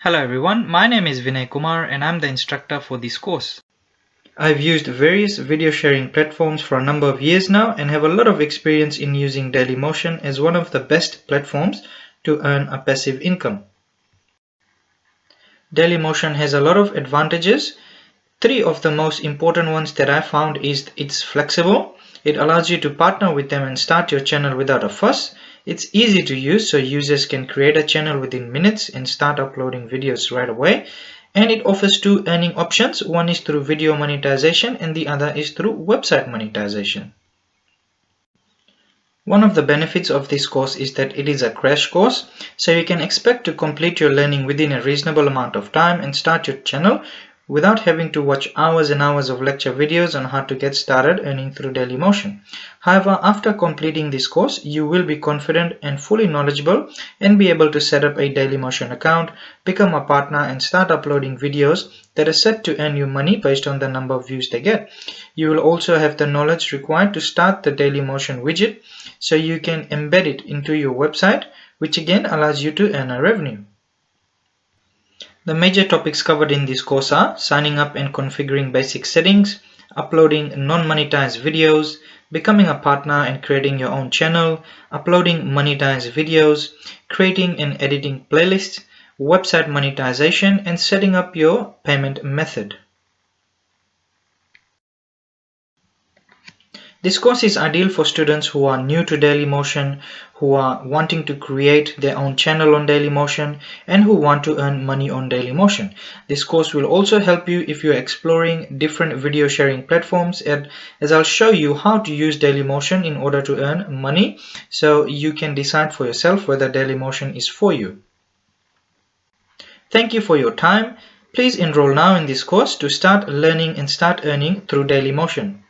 Hello everyone, my name is Vinay Kumar and I'm the instructor for this course. I've used various video sharing platforms for a number of years now and have a lot of experience in using Dailymotion as one of the best platforms to earn a passive income. Dailymotion has a lot of advantages. Three of the most important ones that I found is it's flexible. It allows you to partner with them and start your channel without a fuss. It's easy to use, so users can create a channel within minutes and start uploading videos right away. And it offers two earning options. One is through video monetization and the other is through website monetization. One of the benefits of this course is that it is a crash course, so you can expect to complete your learning within a reasonable amount of time and start your channel without having to watch hours and hours of lecture videos on how to get started earning through Dailymotion. However, after completing this course, you will be confident and fully knowledgeable and be able to set up a Dailymotion account, become a partner and start uploading videos that are set to earn you money based on the number of views they get. You will also have the knowledge required to start the Dailymotion widget so you can embed it into your website, which again allows you to earn a revenue. The major topics covered in this course are signing up and configuring basic settings, uploading non-monetized videos, becoming a partner and creating your own channel, uploading monetized videos, creating and editing playlists, website monetization, and setting up your payment method. This course is ideal for students who are new to Dailymotion, who are wanting to create their own channel on Dailymotion, and who want to earn money on Dailymotion. This course will also help you if you're exploring different video sharing platforms, as I'll show you how to use Dailymotion in order to earn money, so you can decide for yourself whether Dailymotion is for you. Thank you for your time. Please enroll now in this course to start learning and start earning through Dailymotion.